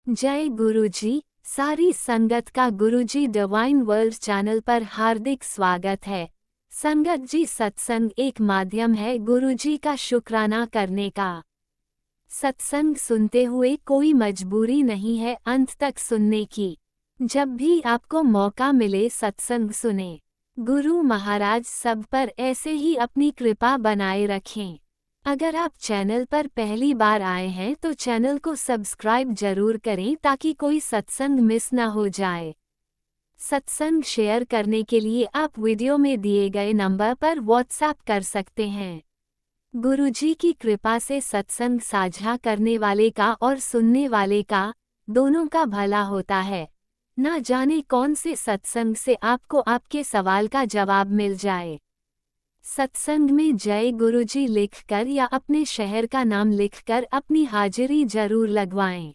जय गुरुजी। सारी संगत का गुरुजी डिवाइन वर्ल्ड चैनल पर हार्दिक स्वागत है। संगत जी, सत्संग एक माध्यम है गुरुजी का शुक्राना करने का। सत्संग सुनते हुए कोई मजबूरी नहीं है अंत तक सुनने की। जब भी आपको मौका मिले सत्संग सुने। गुरु महाराज सब पर ऐसे ही अपनी कृपा बनाए रखें। अगर आप चैनल पर पहली बार आए हैं तो चैनल को सब्सक्राइब जरूर करें ताकि कोई सत्संग मिस न हो जाए। सत्संग शेयर करने के लिए आप वीडियो में दिए गए नंबर पर व्हाट्सएप कर सकते हैं। गुरुजी की कृपा से सत्संग साझा करने वाले का और सुनने वाले का दोनों का भला होता है। ना जाने कौन से सत्संग से आपको आपके सवाल का जवाब मिल जाए। सत्संग में जय गुरुजी लिखकर या अपने शहर का नाम लिखकर अपनी हाजिरी जरूर लगवाएं।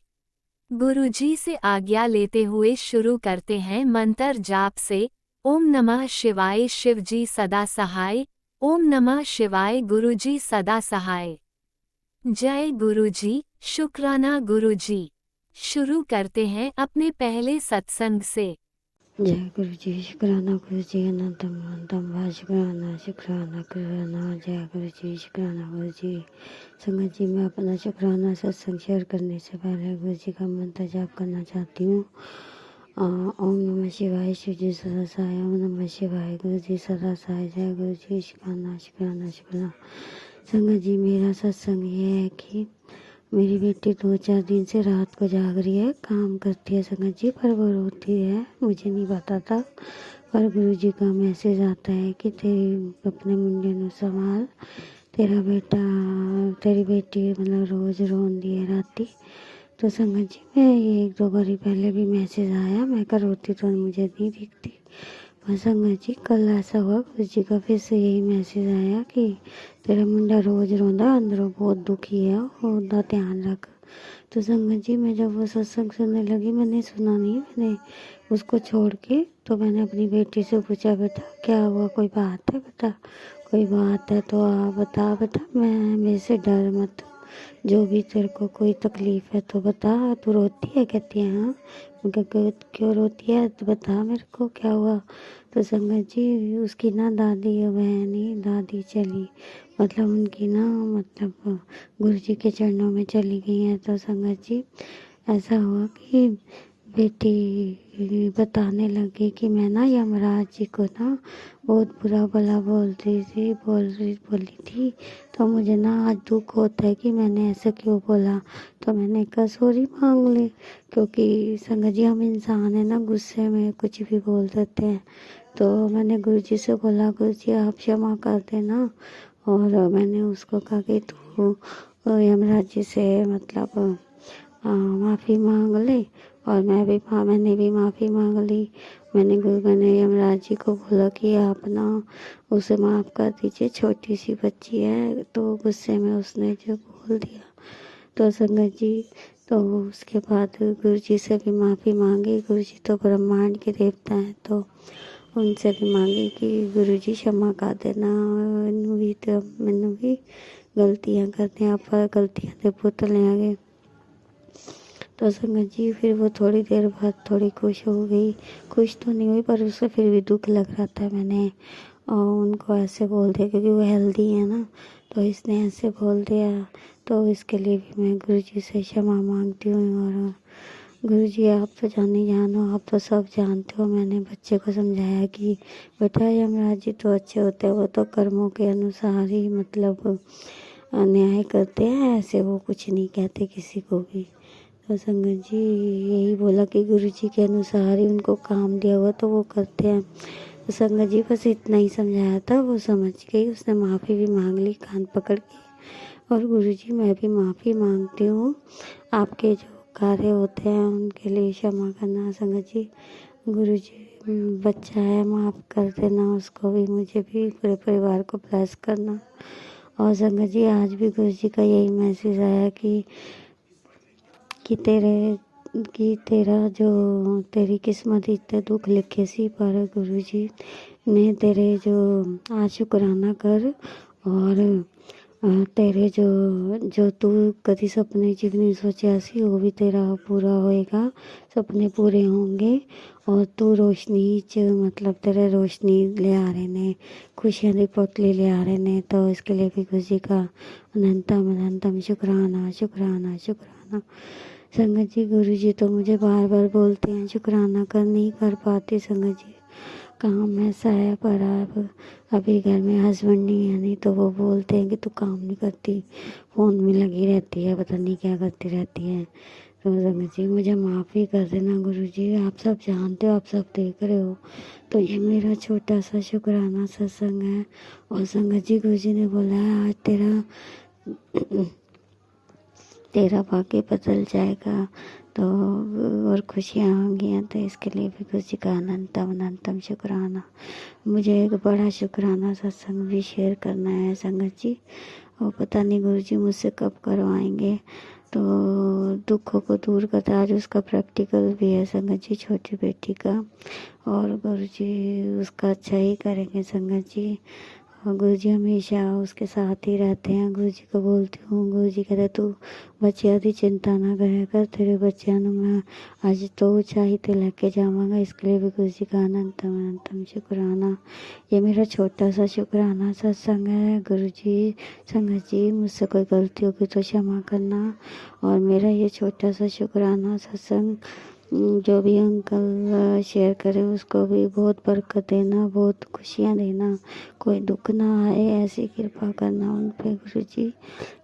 गुरुजी से आज्ञा लेते हुए शुरू करते हैं मंत्र जाप से। ओम नमः शिवाय शिवजी सदा सहाय। ओम नमः शिवाय गुरुजी सदा सहाय। जय गुरुजी, शुक्राना गुरुजी। शुरू करते हैं अपने पहले सत्संग से। जय गुरु जी। शुक्राना गुरु जी। अनंतम अनंतम भा शुक्राना शुक्राना शुक्राना। जय गुरु जी। शुक्राना गुरु जी। संगत जी, मैं अपना शुक्राना सत्संग शेयर करने से पहले गुरु जी का मंत्र जाप करना चाहती हूँ। ओम नमः शिवाय शिव जी सदा सहाय। ओम नमः शिवाय गुरु जी सदा सहाय। जय गुरु जी। शुक्राना शुक्राना शुक्राना। संगत जी, मेरा सत्संग ये है कि मेरी बेटी 2-4 दिन से रात को जाग रही है, काम करती है संगत जी, पर वो रोती है। मुझे नहीं पता था, पर गुरुजी का मैसेज आता है कि तेरी अपने मुंडे नु संभाल, तेरा बेटा तेरी बेटी मतलब रोज रोंदी है राती। तो संगत जी, मैं ये 1-2 बारी पहले भी मैसेज आया, मैं कर रोती तो मुझे नहीं दिखती। पर संगत जी, कल ऐसा हुआ, गुरुजी का फिर से यही मैसेज आया कि तेरा मुंडा रोज रोंदा, अंदरों बहुत दुखी है, ओदा ध्यान रख। तो संगत जी, मैं जब वो सत्संग सुनने लगी, मैंने सुना नहीं, मैंने उसको छोड़ के तो मैंने अपनी बेटी से पूछा, बेटा क्या हुआ, कोई बात है बेटा, कोई बात है तो आप बता बेटा, मैं मेरे से डर मत, जो भी तेरे को कोई तकलीफ है तो बता। तू रोती है? कहती है हाँ। मैं कहा, क्यों रोती है तो बता मेरे को क्या हुआ। तो संगत जी, उसकी ना दादी बहनी दादी चली, मतलब उनकी ना मतलब गुरु जी के चरणों में चली गई हैं। तो संगत जी, ऐसा हुआ कि बेटी बताने लगी कि मैं ना यमराज जी को ना बहुत बुरा भला बोली थी, तो मुझे ना आज दुख होता है कि मैंने ऐसा क्यों बोला। तो मैंने कहा सॉरी मांग ली, क्योंकि संगत जी हम इंसान है ना, गुस्से में कुछ भी बोल देते हैं। तो मैंने गुरु जी से बोला, गुरु जी आप क्षमा कर देना। और मैंने उसको कहा कि तू यमराज जी से मतलब माफ़ी मांग ले, और मैंने भी माफ़ी मांग ली। मैंने यमराज जी को बोला कि आप ना उसे माफ़ कर दीजिए, छोटी सी बच्ची है। तो गुस्से में उसने जो बोल दिया। तो संगत जी, तो उसके बाद गुरु जी से भी माफ़ी मांगी। गुरु जी तो ब्रह्मांड के देवता हैं, तो उनसे भी मांगी कि गुरु जी क्षमा कर देना, मैंने भी गलतियाँ करते हैं, आप गलतियाँ दे पुतले आगे। तो संगत जी, फिर वो थोड़ी देर बाद थोड़ी खुश हो गई, खुश तो नहीं हुई पर उसे फिर भी दुख लग रहा था। मैंने उनको ऐसे बोल दिया, क्योंकि वो हेल्दी है ना, तो इसने ऐसे बोल दिया। तो इसके लिए भी मैं गुरुजी से क्षमा मांगती हूँ। और गुरुजी, आप तो जानो, आप तो सब जानते हो। मैंने बच्चे को समझाया कि बेटा यमराज जी तो अच्छे होते हैं, वो तो कर्मों के अनुसार ही मतलब न्याय करते हैं, ऐसे वो कुछ नहीं कहते किसी को भी। तो संगत जी, यही बोला कि गुरु जी के अनुसार ही उनको काम दिया हुआ तो वो करते हैं। तो संगत जी, बस इतना ही समझाया था, वो समझ गई, उसने माफ़ी भी मांग ली कान पकड़ के। और गुरु जी, मैं भी माफ़ी मांगती हूँ, आपके जो कार्य होते हैं उनके लिए क्षमा करना। संगत जी, गुरु जी बच्चा है, माफ़ कर देना उसको भी, मुझे भी, पूरे परिवार को ब्लेस करना। और संगत जी, आज भी गुरु जी का यही मैसेज आया कि तेरा जो तेरी किस्मत इतने दुख लिखे सी, पर गुरुजी ने तेरे जो आज शुक्राना कर, और तेरे जो जो तू कभी सपने जितनी सोचा सी वो भी तेरा पूरा होएगा, सपने पूरे होंगे। और तू रोशनी च मतलब तेरे रोशनी ले आ रहे ने, खुशियाँ दी पोतली ले आ रहे ने, तो इसके लिए भी खुशी का अनंतम अनंतम शुक्राना शुक्राना शुक्राना। संगत जी, गुरु जी तो मुझे बार बार बोलते हैं शुक्राना कर, नहीं कर पाती संगत जी, काम ऐसा है। पर अब अभी घर में हस्बैंड नहीं है, नहीं तो वो बोलते हैं कि तू काम नहीं करती, फ़ोन में लगी रहती है, पता नहीं क्या करती रहती है। तो संगत जी मुझे माफ़ी कर देना गुरु जी, आप सब जानते हो, आप सब देख रहे हो। तो ये मेरा छोटा सा शुक्राना सत्संग है। और संगत जी, गुरु जी ने बोला है आज तेरा भाग्य बदल जाएगा, तो और खुशियाँ होंगी, तो इसके लिए भी खुशी का अनंतम अनंतम शुक्राना। मुझे एक बड़ा शुक्राना सत्संग भी शेयर करना है संगत जी, और पता नहीं गुरु जी मुझसे कब करवाएंगे। तो दुखों को दूर करता, आज उसका प्रैक्टिकल भी है संगत जी, छोटी बेटी का, और गुरु जी उसका अच्छा ही करेंगे संगत जी। और गुरु जी हमेशा उसके साथ ही रहते हैं। गुरु जी को बोलती हूँ, गुरु जी कहते तू बच्चियां दी चिंता ना करे कर, तेरे बच्चियां मैं आज तो ऊंचाई ते लेके जावांगा। इसके लिए भी गुरु जी का अनंतम अनंतम शुक्राना। ये मेरा छोटा सा शुक्राना सत्संग है गुरु जी। संगत जी मुझसे कोई गलती होगी तो क्षमा करना। और मेरा ये छोटा सा शुक्राना सत्संग जो भी अंकल शेयर करें उसको भी बहुत बरकत देना, बहुत खुशियाँ देना, कोई दुख ना आए, ऐसी कृपा करना उन पे गुरु जी।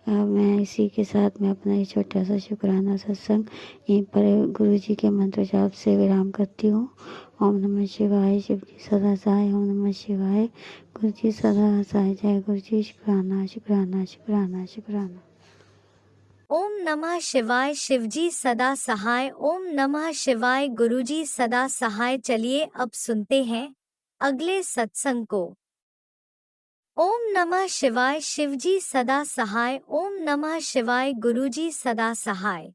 मैं इसी के साथ मैं अपना ये छोटा सा शुक्राना सत्संग यहीं पर गुरु जी के मंत्र जाप से विराम करती हूँ। ओम नमः शिवाय, शिव जी सदा सहाय। ओम नमः शिवाय, गुरु जी सदा सहाय। जय गुरु जी। शुक्राना शुक्राना शुक्राना शुक्राना। ओम नमः शिवाय, शिवजी सदा सहाय। ओम नमः शिवाय, गुरुजी सदा सहाय। चलिए अब सुनते हैं अगले सत्संग को। ओम नमः शिवाय, शिवजी सदा सहाय। ओम नमः शिवाय, गुरुजी सदा सहाय।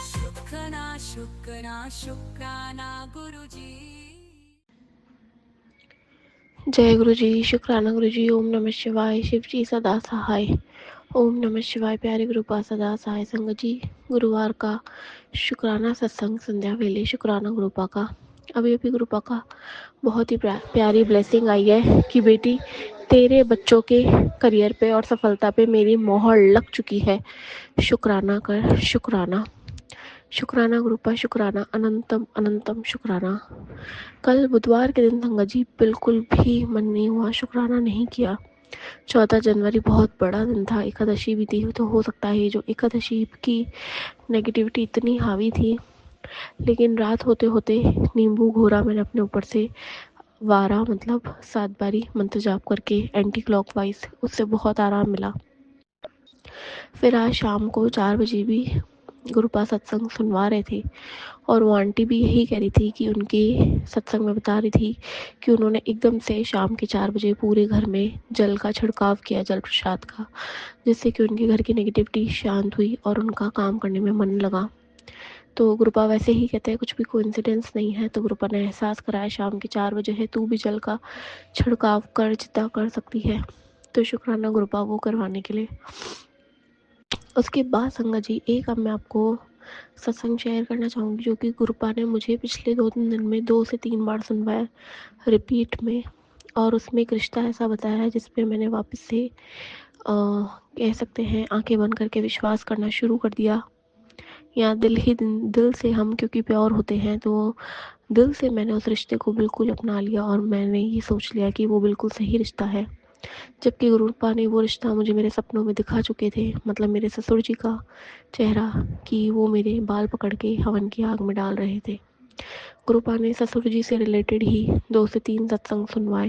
शुक्राना शुक्राना शुक्राना गुरुजी। जय गुरु जी। शुक्राना गुरु जी। ओम नमः शिवाय, शिव जी सदा सहाय। ओम नमः शिवाय, प्यारे गुरुपा सदा सहाय। संगत जी, गुरुवार का शुक्राना सत्संग संध्या वेले शुक्राना गुरुपा का। अभी अभी गुरुपा का बहुत ही प्यारी ब्लेसिंग आई है कि बेटी तेरे बच्चों के करियर पे और सफलता पे मेरी मोहर लग चुकी है। शुक्राना कर, शुक्राना शुक्राना गुरुपा, शुक्राना अनंतम अनंतम शुक्राना। कल बुधवार के दिन संगत जी बिल्कुल भी मन नहीं हुआ, शुक्राना नहीं किया। 14 जनवरी बहुत बड़ा दिन था, एकादशी भी थी, तो हो सकता है जो एकादशी की नेगेटिविटी इतनी हावी थी, लेकिन रात होते होते नींबू घोरा मैंने अपने ऊपर से 12 मतलब 7 बारी मंत्र जाप करके एंटी क्लॉकवाइज, उससे बहुत आराम मिला। फिर आज शाम को 4 बजे भी गुरुपा सत्संग सुनवा रहे थे, और वो आंटी भी यही कह रही थी कि उनके सत्संग में बता रही थी कि उन्होंने एकदम से शाम के 4 बजे पूरे घर में जल का छिड़काव किया, जल प्रसाद का, जिससे कि उनके घर की नेगेटिविटी शांत हुई और उनका काम करने में मन लगा। तो गुरुपा वैसे ही कहते हैं कुछ भी कोइंसिडेंस नहीं है, तो गुरुपा ने एहसास कराया शाम के 4 बजे है, तू भी जल का छिड़काव कर जितना कर सकती है। तो शुक्राना गुरुपा वो करवाने के लिए। उसके बाद संगत जी एक अब मैं आपको सत्संग शेयर करना चाहूँगी जो कि गुरुपा ने मुझे पिछले 2-3 दिन में 2 से 3 बार सुनवाया रिपीट में, और उसमें एक रिश्ता ऐसा बताया है जिसपे मैंने वापस से कह सकते हैं आंखें बंद करके विश्वास करना शुरू कर दिया। या दिल से हम क्योंकि प्योर होते हैं, तो दिल से मैंने उस रिश्ते को बिल्कुल अपना लिया और मैंने ये सोच लिया कि वो बिल्कुल सही रिश्ता है। जबकि गुरुपा ने वो रिश्ता मुझे मेरे सपनों में दिखा चुके थे, मतलब मेरे ससुर जी का चेहरा, कि वो मेरे बाल पकड़ के हवन की आग में डाल रहे थे। गुरुपा ने ससुर जी से रिलेटेड ही 2 से 3 सत्संग सुनवाए,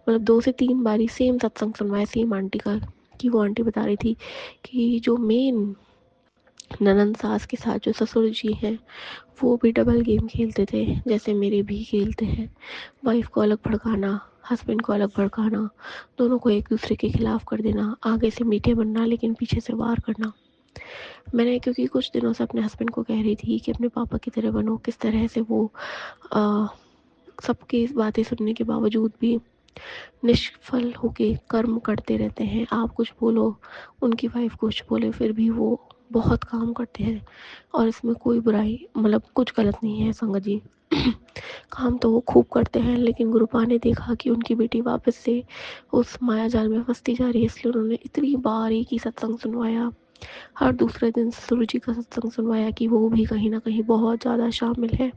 मतलब 2 से 3 बारी सेम सत्संग सुनवाए सेम आंटी का, कि वो आंटी बता रही थी कि जो मेन ननंद सास के साथ जो ससुर जी हैं वो भी डबल गेम खेलते थे, जैसे मेरे भी खेलते हैं। वाइफ को अलग भड़काना, हस्बैंड को अलग भड़काना, दोनों को एक दूसरे के खिलाफ कर देना, आगे से मीठे बनना लेकिन पीछे से वार करना। मैंने क्योंकि कुछ दिनों से अपने हस्बैंड को कह रही थी कि अपने पापा की तरह बनो, किस तरह से वो सबकी बातें सुनने के बावजूद भी निष्फल होके कर्म करते रहते हैं। आप कुछ बोलो, उनकी वाइफ कुछ बोले, फिर भी वो बहुत काम करते हैं और इसमें कोई बुराई मतलब कुछ गलत नहीं है संगत जी। काम तो वो खूब करते हैं, लेकिन गुरुपा ने देखा कि उनकी बेटी वापस से उस माया जाल में फंसती जा रही है, इसलिए उन्होंने इतनी बारीकी सत्संग सुनवाया। हर दूसरे दिन ससुर जी का सत्संग सुनवाया कि वो भी कहीं ना कहीं बहुत ज़्यादा शामिल है।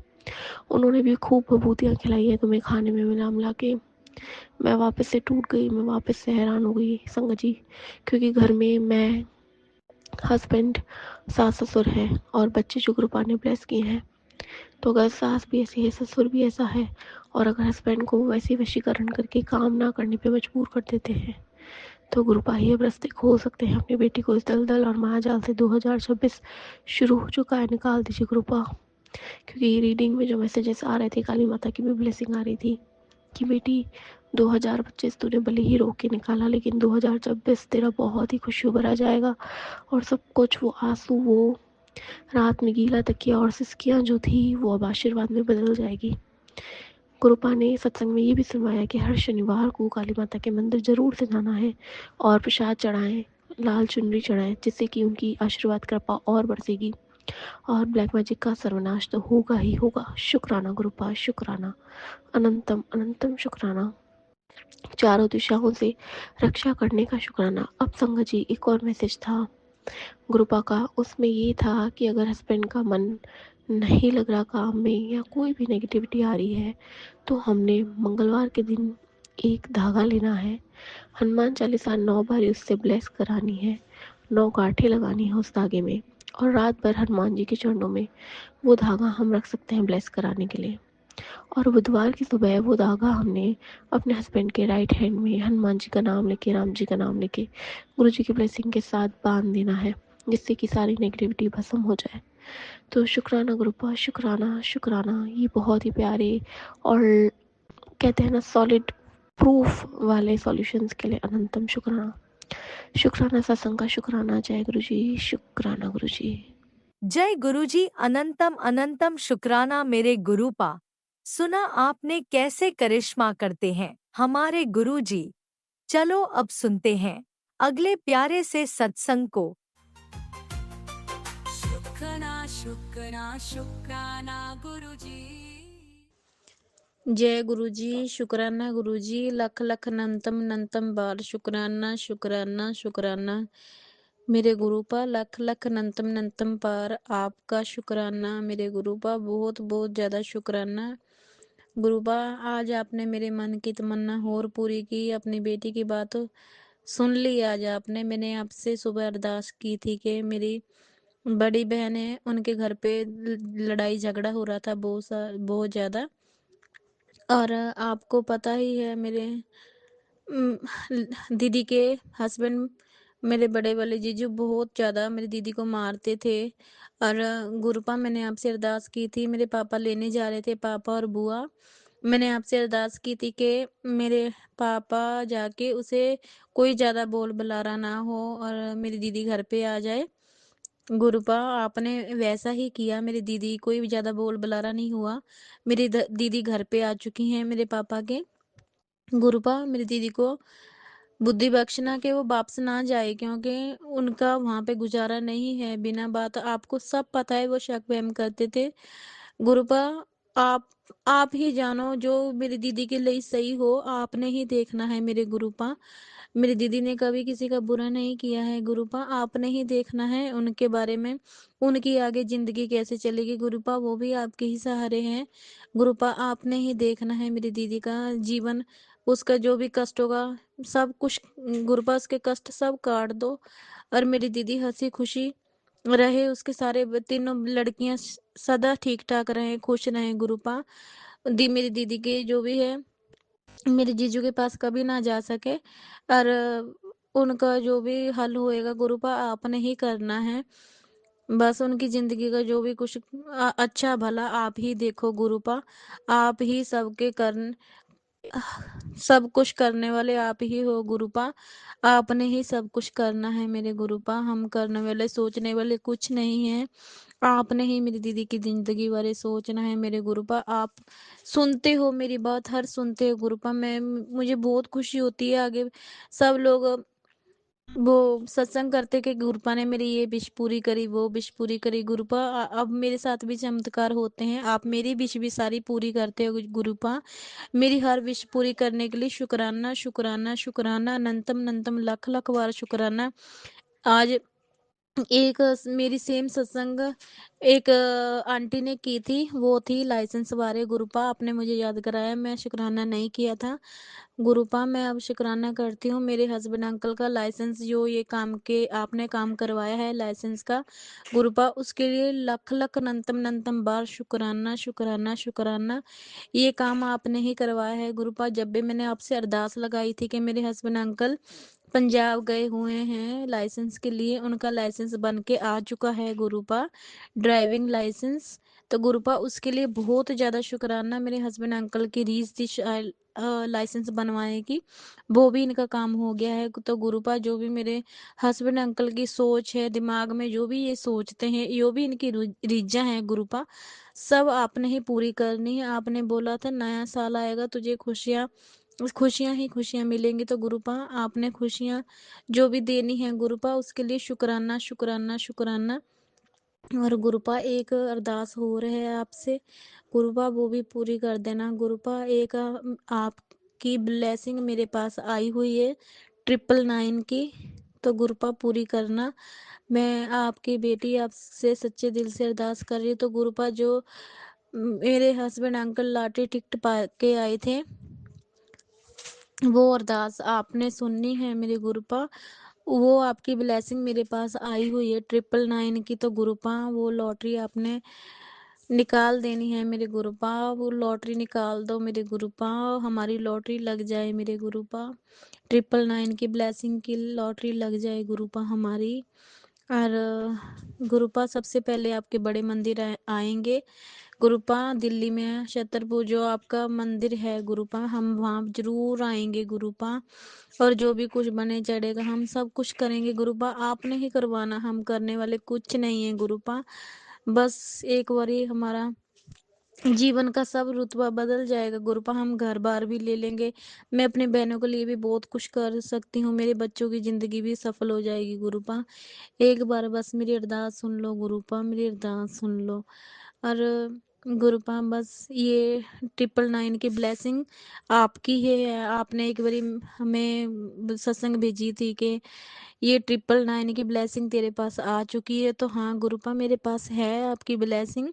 उन्होंने भी खूब भभूतियाँ खिलाई है तुम्हें खाने में मिला मिला के। मैं वापस से टूट गई, मैं वापस से हैरान हो गई संगत जी, क्योंकि घर में मैं, हस्बैंड, सास ससुर है और बच्चे जो गुरुपा ने ब्लेस किए हैं। तो अगर सास भी ऐसी है, ससुर भी ऐसा है, और अगर हस्बैंड को वैसे वशीकरण करके काम ना करने पे मजबूर कर देते हैं, तो गुरुपा ही अब रास्ते खोल सकते हैं अपनी बेटी को इस दलदल और महाजाल से। 2026 शुरू हो चुका है, निकाल दीजिए गुरुपा। क्योंकि रीडिंग में जो मैसेजेस आ रहे थे, काली माता की भी ब्लेसिंग आ रही थी कि बेटी 2025 तूने भले ही रोक के निकाला, लेकिन 2026 तेरा बहुत ही खुशियों भरा जाएगा। और सब कुछ वो आंसू, वो रात में गीला तकिया और सिसकियाँ जो थी, वो अब आशीर्वाद में बदल जाएगी। गुरुपा ने सत्संग में ये भी सुनवाया कि हर शनिवार को काली माता के मंदिर जरूर से जाना है और प्रसाद चढ़ाएं, लाल चुनरी चढ़ाएं, जिससे कि उनकी आशीर्वाद कृपा और बरसेगी और ब्लैक मैजिक का सर्वनाश तो होगा ही होगा। शुक्राना गुरुपा, शुक्राना, अनंतम अनंतम शुक्राना, चारों दिशाओं से रक्षा करने का शुक्राना। अब संगत जी, एक और मैसेज था गुरुपा का, उसमें ये था कि अगर हस्बैंड का मन नहीं लग रहा काम में या कोई भी नेगेटिविटी आ रही है, तो हमने मंगलवार के दिन एक धागा लेना है, हनुमान चालीसा 9 बार उससे ब्लेस करानी है, 9 गांठें लगानी है उस धागे में, और रात भर हनुमान जी के चरणों में वो धागा हम रख सकते हैं ब्लेस कराने के लिए। और बुधवार की सुबह वो धागा हमने अपने हस्बैंड के राइट हैंड में हनुमान जी का नाम लेके, राम जी का नाम लेके, गुरु जी की ब्लेसिंग के साथ बांध देना है, जिससे कि सारी नेगेटिविटी भस्म हो जाए। तो शुक्राना गुरुपा, शुक्राना शुक्राना। ये बहुत ही प्यारे और कहते हैं ना सॉलिड प्रूफ वाले सॉल्यूशंस के लिए अनंतम शुक्राना। शुक्राना सत्संग का, शुक्राना। जय गुरु जी, शुक्राना गुरु जी। जय गुरुजी, अनंतम अनंतम शुक्राना मेरे गुरुपा। सुना आपने कैसे करिश्मा करते हैं हमारे गुरुजी। चलो अब सुनते हैं अगले प्यारे से सत्संग को। शुक्राना शुक्राना शुक्राना गुरुजी। जय गुरु जी, शुक्राना गुरु जी, लख लख अनंतम अनंतम बार शुक्राना शुक्राना शुक्राना मेरे गुरु पा, लख लख अनंतम अनंतम पार आपका शुक्राना मेरे गुरु पा, बहुत बहुत ज़्यादा शुक्राना गुरु पा। आज आपने मेरे मन की तमन्ना और पूरी की, अपनी बेटी की बात सुन ली आज आपने। मैंने आपसे सुबह अरदास की थी कि मेरी बड़ी बहन है, उनके घर पे लड़ाई झगड़ा हो रहा था बहुत ज़्यादा। और आपको पता ही है मेरे दीदी के हस्बैंड, मेरे बड़े वाले जीजू बहुत ज़्यादा मेरी दीदी को मारते थे। और गुरुपा, मैंने आपसे अरदास की थी, मेरे पापा लेने जा रहे थे, पापा और बुआ। मैंने आपसे अरदास की थी कि मेरे पापा जाके उसे कोई ज़्यादा बोल बुलारा ना हो और मेरी दीदी घर पे आ जाए। गुरुपा, आपने वैसा ही किया, मेरी दीदी कोई भी ज़्यादा बोल बुलारा नहीं हुआ। मेरी दीदी घर पे आ चुकी हैं मेरे पापा के। गुरुपा, मेरी दीदी को बुद्धि बख्शना कि वो वापस ना जाए, क्योंकि उनका वहाँ पे गुजारा नहीं है बिना बात। आपको सब पता है वो शक वहम करते थे। गुरुपा, आप आप ही जानो जो मेरी दीदी के लिए सही हो, आपने ही देखना है मेरे गुरुपा। मेरी दीदी ने कभी किसी का बुरा नहीं किया है गुरुपा, आपने ही देखना है उनके बारे में, उनकी आगे जिंदगी कैसे चलेगी गुरुपा, वो भी आपके ही सहारे हैं। गुरुपा, आपने ही देखना है मेरी दीदी का जीवन, उसका जो भी कष्ट होगा सब कुछ गुरुपा, उसके कष्ट सब काट दो और मेरी दीदी हंसी खुशी रहे, उसके सारे तीनों लड़कियां सदा ठीक ठाक रहे, खुश रहे गुरुपा। मेरी दीदी के जो भी है मेरे जीजू के पास कभी ना जा सके, और उनका जो भी हल होएगा गुरुपा आपने ही करना है। बस उनकी जिंदगी का जो भी कुछ अच्छा भला आप ही देखो गुरुपा, आप ही सबके कर सब कुछ करने वाले आप ही हो गुरुपा, आपने ही सब कुछ करना है मेरे गुरुपा, हम करने वाले सोचने वाले कुछ नहीं है। आपने ही मेरी दीदी की ज़िंदगी बारे सोचना है मेरे गुरुपा। आप सुनते हो मेरी बात, हर सुनते हो गुरुपा। मुझे बहुत खुशी होती है आगे सब लोग वो सत्संग करते कि गुरुपा ने मेरी ये विश पूरी करी, वो विश पूरी करी। गुरुपा अब मेरे साथ भी चमत्कार होते हैं। आप मेरी विश भी सारी पूरी करते हो गुरुपा। मेरी हर विश पूरी करने के लिए शुक्राना, शुक्राना, शुक्राना, अनंतम अनंतम लख लख बार शुक्राना। आज एक मेरी सेम सत्संग एक आंटी ने की थी, वो थी लाइसेंस बारे। गुरुपा आपने मुझे याद कराया, मैं शुक्राना नहीं किया था। गुरुपा मैं अब शुक्राना करती हूँ मेरे हस्बैंड अंकल का लाइसेंस जो ये काम के आपने काम करवाया है लाइसेंस का। गुरुपा उसके लिए लख लख अनंतम अनंतम बार शुक्राना, शुक्राना, शुक्राना। ये काम आपने ही करवाया है गुरुपा। जब भी मैंने आपसे अरदास लगाई थी कि मेरे हस्बैंड अंकल पंजाब गए हुए हैं लाइसेंस के लिए, उनका लाइसेंस बन के आ चुका है गुरुपा, ड्राइविंग लाइसेंस। तो गुरुपा उसके लिए बहुत ज़्यादा शुक्राना। मेरे हस्बैंड अंकल की रीच थी लाइसेंस बनवाने की, वो भी इनका काम हो गया है। तो गुरुपा जो भी मेरे हस्बैंड अंकल की सोच है दिमाग में, जो भी ये सोचते हैं, जो भी इनकी रीझा है गुरुपा, सब आपने ही पूरी करनी है। आपने बोला था नया साल आएगा तुझे खुशियाँ खुशियाँ ही खुशियाँ मिलेंगी। तो गुरुपा आपने खुशियाँ जो भी देनी है गुरुपा उसके लिए शुक्राना, शुक्राना, शुक्राना। और गुरुपा एक अरदास हो रहा है आपसे गुरुपा, वो भी पूरी कर देना गुरुपा। एक आपकी ब्लेसिंग मेरे पास आई हुई है 999 की, तो गुरुपा पूरी करना। मैं आपकी बेटी आपसे सच्चे दिल से अरदास कर रही हूँ। तो गुरुपा जो मेरे हस्बैंड अंकल लॉटरी टिकट पा के आए थे, वो अरदास आपने सुननी है मेरे गुरुपा। वो आपकी ब्लेसिंग मेरे पास आई हुई है 999 की। तो गुरुपा वो लॉटरी आपने निकाल देनी है मेरे गुरुपा। वो लॉटरी निकाल दो मेरे गुरुपा, हमारी लॉटरी लग जाए मेरे गुरुपा। 999 की ब्लेसिंग की लॉटरी लग जाए गुरुपा हमारी। और गुरुपा सबसे पहले आपके बड़े मंदिर आएंगे गुरुपा। दिल्ली में छतरपुर जो आपका मंदिर है गुरुपा, हम वहाँ जरूर आएंगे गुरुपा। और जो भी कुछ बने चढ़ेगा हम सब कुछ करेंगे गुरुपा। आपने ही करवाना, हम करने वाले कुछ नहीं है गुरुपा। बस एक बारी हमारा जीवन का सब रुतबा बदल जाएगा गुरुपा, हम घर बार भी ले लेंगे। मैं अपनी बहनों के लिए भी बहुत कुछ कर सकती हूँ, मेरे बच्चों की जिंदगी भी सफल हो जाएगी गुरुपा। एक बार बस मेरी अरदास सुन लो गुरुपा, मेरी अरदास सुन लो। और गुरुपा बस ये 999 की ब्लेसिंग आपकी है। आपने एक बारी हमें सत्संग भेजी थी कि ये 999 की ब्लेसिंग तेरे पास आ चुकी है। तो हाँ गुरुपा मेरे पास है आपकी ब्लेसिंग।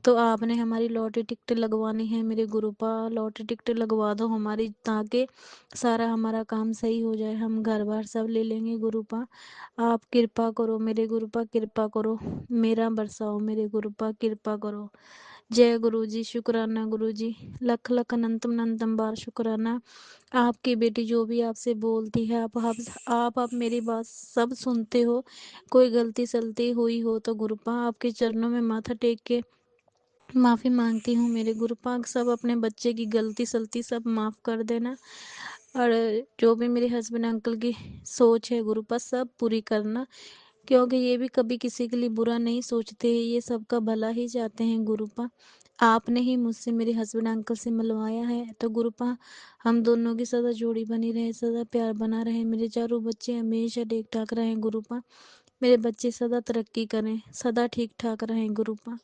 तो आपने हमारी लॉटरी टिकट लगवानी है मेरे गुरुपा, लॉटरी टिकट लगवा दो हमारी, ताकि सारा हमारा काम सही हो जाए, हम घर बार सब ले लेंगे गुरुपा। आप कृपा करो मेरे गुरुपा, कृपा करो, मेरा बरसाओ मेरे गुरुपा, कृपा करो। जय गुरु जी, शुक्राना गुरु जी, लख लख अनंतम अनंतम बार शुक्राना। आपकी बेटी जो भी आपसे बोलती है, आप मेरी बात सब सुनते हो। कोई गलती सलती हुई हो तो गुरुपा आपके चरणों में माथा टेक के माफ़ी मांगती हूँ मेरे गुरुपाग। सब अपने बच्चे की गलती सलती सब माफ़ कर देना। और जो भी मेरे हस्बैंड अंकल की सोच है गुरुपा सब पूरी करना, क्योंकि ये भी कभी किसी के लिए बुरा नहीं सोचते, ये सबका भला ही चाहते हैं गुरुपा। आपने ही मुझसे मेरे हस्बैंड अंकल से मिलवाया है, तो गुरुपा हम दोनों की सदा जोड़ी बनी रहे, सदा प्यार बना रहे, मेरे चारों बच्चे हमेशा ठीक ठाक रहें गुरुपा। मेरे बच्चे सदा तरक्की करें, सदा ठीक ठाक रहें गुरुपा,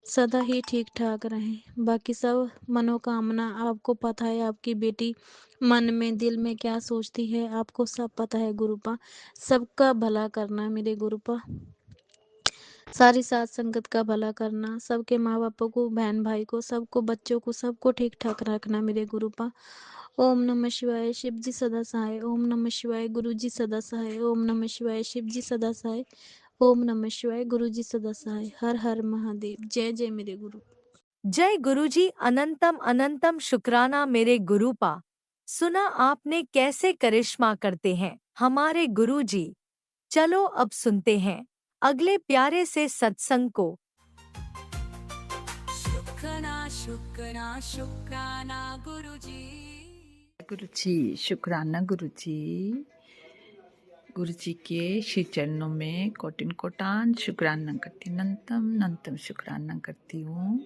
सदा ही ठीक ठाक रहें। बाकी सब मनोकामना आपको पता है, आपकी बेटी मन में दिल में क्या सोचती है आपको सब पता है गुरुपा। सबका भला करना मेरे गुरुपा, सारी साथ संगत का भला करना, सबके माँ बापों को, बहन भाई को, सबको, बच्चों को, सबको ठीक ठाक रखना मेरे गुरुपा। ओम नमः शिवाय, शिव जी सदा सहाय। ओम नमः शिवाय, गुरु जी सदा सहाय। ओम नमः शिवाय, शिव जी सदा सहाय। ओम नमः शिवाय, गुरु जी सदा सहाय। हर हर महादेव। जय जय मेरे गुरु। जय गुरुजी, अनंतम अनंतम शुक्राना मेरे गुरुपा। सुना आपने कैसे करिश्मा करते हैं हमारे गुरुजी। चलो अब सुनते हैं अगले प्यारे से सत्संग को। शुक्राना शुक्राना शुक्राना गुरुजी। गुरु जी, शुक्राना गुरु जी। गुरु जी के श्री चरणों में कोटिन कोटान शुक्राना करती, नंतम शुक्राना करती हूँ।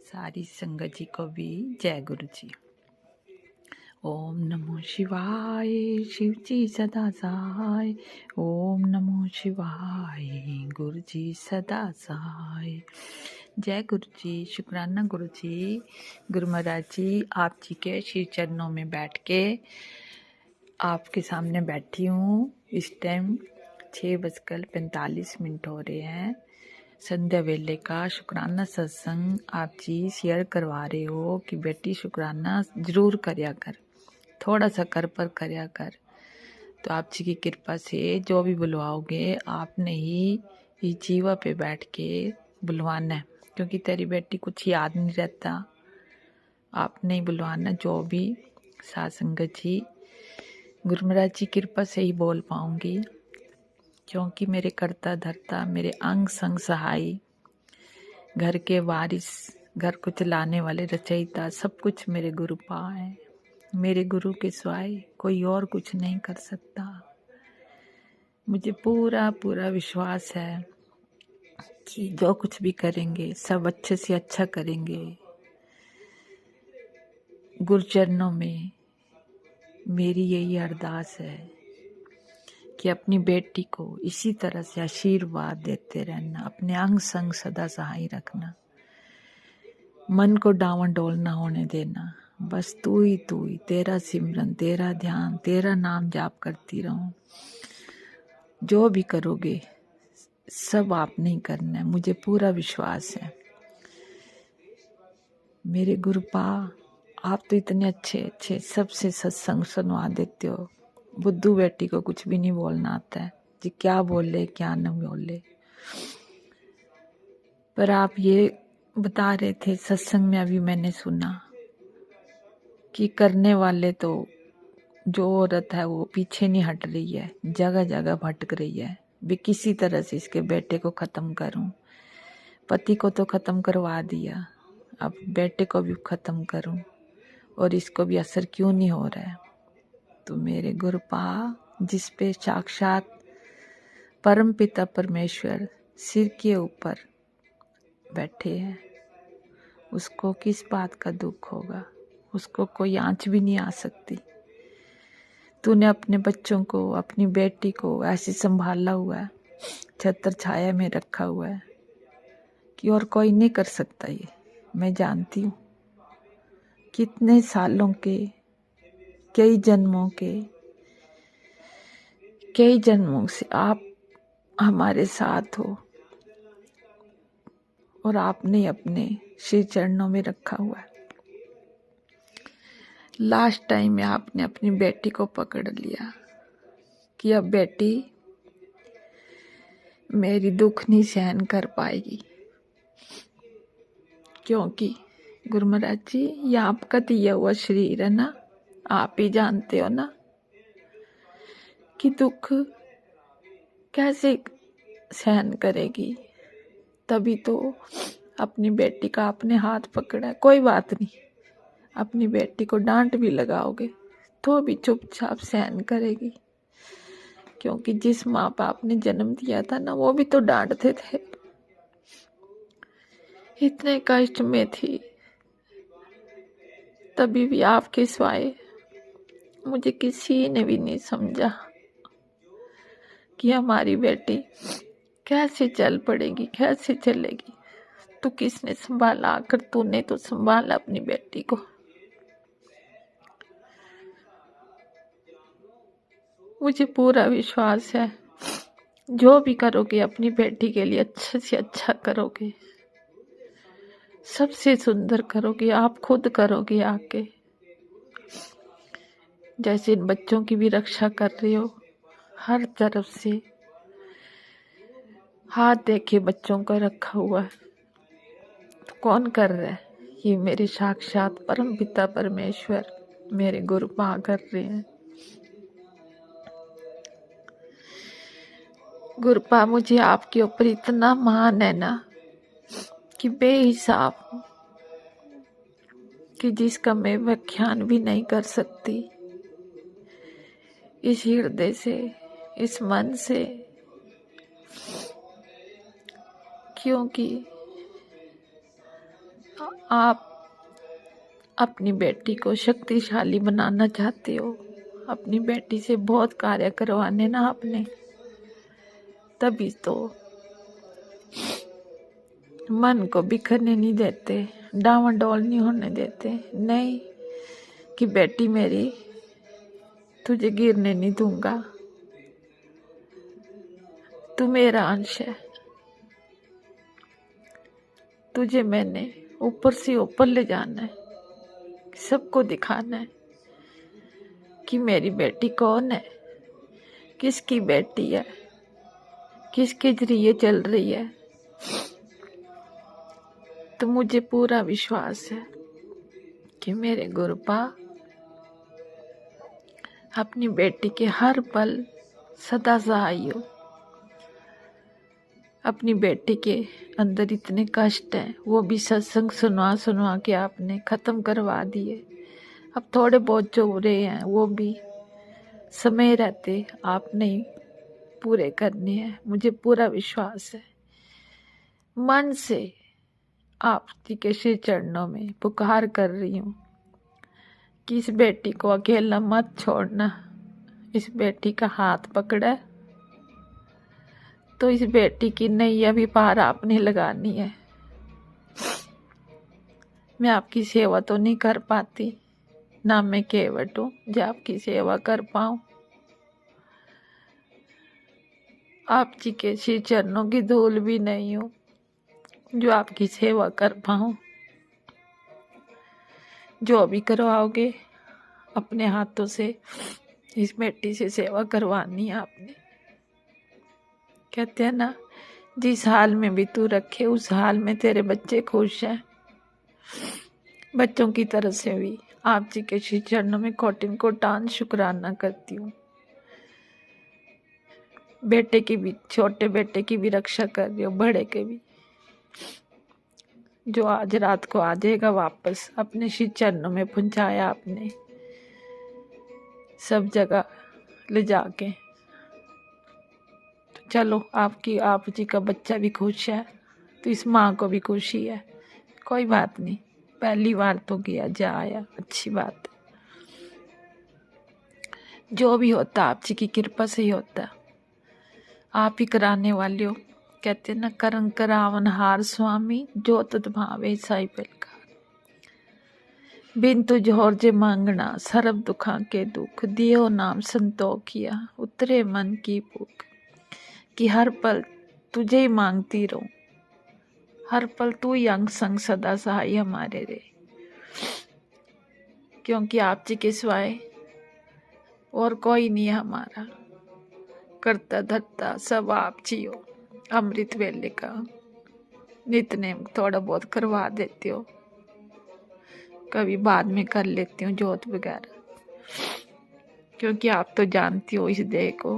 सारी संगत जी को भी जय गुरु जी। ओम नमो शिवाय, शिव जी सदा सहाय। ओम नमो शिवाय, गुरु जी सदा सहाय। जय गुरु जी, शुक्राना गुरु जी। गुरु महाराज जी, आप जी के श्री चरणों में बैठ के आपके सामने बैठी हूँ। इस टाइम 6:45 हो रहे हैं। संध्या वेले का शुक्राना सत्संग आप जी शेयर करवा रहे हो कि बेटी शुक्राना जरूर करया कर, थोड़ा सा कर पर करया कर। तो आप जी की कृपा से जो भी बुलवाओगे आपने ही इस जीवा पे बैठ के बुलवाना है, क्योंकि तेरी बेटी कुछ याद नहीं रहता। आपने ही बुलवाना जो भी। साथ संगत जी, गुरु महाराज जी कृपा से ही बोल पाऊंगी, क्योंकि मेरे कर्ता धर्ता, मेरे अंग संग सहाय, घर के वारिस, घर को चलाने वाले रचयिता, सब कुछ मेरे गुरु पा है। मेरे गुरु के सिवाय कोई और कुछ नहीं कर सकता। मुझे पूरा पूरा विश्वास है कि जो कुछ भी करेंगे सब अच्छे से अच्छा करेंगे। गुरु चरणों में मेरी यही अरदास है कि अपनी बेटी को इसी तरह से आशीर्वाद देते रहना, अपने अंग संग सदा सहाय रखना, मन को डावाडोल ना होने देना। बस तू ही तेरा सिमरन, तेरा ध्यान, तेरा नाम जाप करती रहूं। जो भी करोगे सब आपने ही करना है, मुझे पूरा विश्वास है। मेरे गुरुपा, आप तो इतने अच्छे अच्छे सबसे सत्संग सुनवा देते हो। बुद्धू बेटी को कुछ भी नहीं बोलना आता है जी, क्या बोले क्या न बोले। पर आप ये बता रहे थे सत्संग में, अभी मैंने सुना कि करने वाले तो जो औरत है वो पीछे नहीं हट रही है, जगह जगह भटक रही है। भी किसी तरह से इसके बेटे को खत्म करूं। पति को तो खत्म करवा दिया, अब बेटे को भी खत्म करूं, और इसको भी असर क्यों नहीं हो रहा है। तो मेरे गुरुपा, जिस पे साक्षात परम पिता परमेश्वर सिर के ऊपर बैठे हैं, उसको किस बात का दुख होगा। उसको कोई आंच भी नहीं आ सकती। तूने अपने बच्चों को, अपनी बेटी को ऐसे संभाला हुआ है, छत्र छाया में रखा हुआ है कि और कोई नहीं कर सकता। ये मैं जानती हूँ। कितने सालों के, कई जन्मों से आप हमारे साथ हो, और आपने अपने श्री चरणों में रखा हुआ है। लास्ट टाइम में आपने अपनी बेटी को पकड़ लिया कि अब बेटी मेरी दुख नहीं सहन कर पाएगी, क्योंकि गुरु महाराज जी, ये आपका दिया हुआ शरीर है ना, आप ही जानते हो ना कि दुख कैसे सहन करेगी। तभी तो अपनी बेटी का आपने हाथ पकड़ा है। कोई बात नहीं, अपनी बेटी को डांट भी लगाओगे तो भी चुपचाप सहन करेगी, क्योंकि जिस माँ बाप ने जन्म दिया था ना, वो भी तो डांटते थे। इतने कष्ट में थी, तभी भी आपके सिवाय मुझे किसी ने भी नहीं समझा कि हमारी बेटी कैसे चल पड़ेगी, कैसे चलेगी। तो किसने संभाला? आकर तूने तो संभाला अपनी बेटी को। मुझे पूरा विश्वास है, जो भी करोगे अपनी बेटी के लिए अच्छे से अच्छा करोगे, सबसे सुंदर करोगे, आप खुद करोगे आके। जैसे इन बच्चों की भी रक्षा कर रहे हो, हर तरफ से हाथ देखे बच्चों का रखा हुआ है। तो कौन कर रहा है? ये मेरे साक्षात परम पिता परमेश्वर, मेरे गुरुपा कर रहे हैं। गुरुपा, मुझे आपके ऊपर इतना मान है ना कि बेहिसाब, कि जिसका मैं व्याख्यान भी नहीं कर सकती। इस हृदय से, इस मन से, क्योंकि आप अपनी बेटी को शक्तिशाली बनाना चाहते हो। अपनी बेटी से बहुत कार्य करवाने ना आपने, तभी तो मन को बिखरने नहीं देते, डावाडोल नहीं होने देते। नहीं कि बेटी मेरी तुझे गिरने नहीं दूंगा, तू मेरा अंश है, तुझे मैंने ऊपर से ऊपर ले जाना है, सबको दिखाना है कि मेरी बेटी कौन है, किसकी बेटी है, किसके जरिए चल रही है। तो मुझे पूरा विश्वास है कि मेरे गुरुपा अपनी बेटी के हर पल सदा सहाय हो। अपनी बेटी के अंदर इतने कष्ट हैं, वो भी सत्संग सुनवा के आपने ख़त्म करवा दिए। अब थोड़े बहुत जो हो रहे हैं वो भी समय रहते आपने ही पूरे करने हैं। मुझे पूरा विश्वास है। मन से आप जी के श्री चरणों में पुकार कर रही हूँ कि इस बेटी को अकेला मत छोड़ना। इस बेटी का हाथ पकड़ा तो इस बेटी की नैया भी पार आपने लगानी है। मैं आपकी सेवा तो नहीं कर पाती, ना मैं केवट हूँ जो आपकी सेवा कर पाऊँ। आप जी के श्री चरणों की धूल भी नहीं हूँ जो आपकी सेवा कर पाऊँ। जो भी करवाओगे अपने हाथों से इस बेटी से सेवा करवानी है आपने। कहते हैं ना, जिस हाल में भी तू रखे उस हाल में तेरे बच्चे खुश हैं। बच्चों की तरफ से भी आप जी के श्री चरणों में कोटिन कोटान शुक्राना करती हूँ। बेटे की भी, छोटे बेटे की भी रक्षा कर रही हो, बड़े के भी, जो आज रात को आ जाएगा वापस। अपने श्री चरणों में पहुंचाया आपने सब जगह ले जाके। तो चलो, आप जी का बच्चा भी खुश है तो इस माँ को भी खुशी है। कोई बात नहीं, पहली बार तो गया जा आया, अच्छी बात है। जो भी होता आप जी की कृपा से ही होता, आप ही कराने वाले हो। कहते ना, करन करावन हार स्वामी जो तुत भावे साई पिलका। बिन तुझ और जे मांगना सर्व दुखा के दुख, दियो नाम संतोखिया उतरे मन की भूख। कि हर पल तुझे ही मांगती रहूं, हर पल तू ही अंग संग सदा सहाय हमारे रे। क्योंकि आप जी के सिवाय और कोई नहीं है हमारा। करता धरता सब आप जी हो। अमृत वेले का नितनेम थोड़ा बहुत करवा देते हो, कभी बाद में कर लेती हूँ जोत वगैरह। क्योंकि आप तो जानती हो इस देह को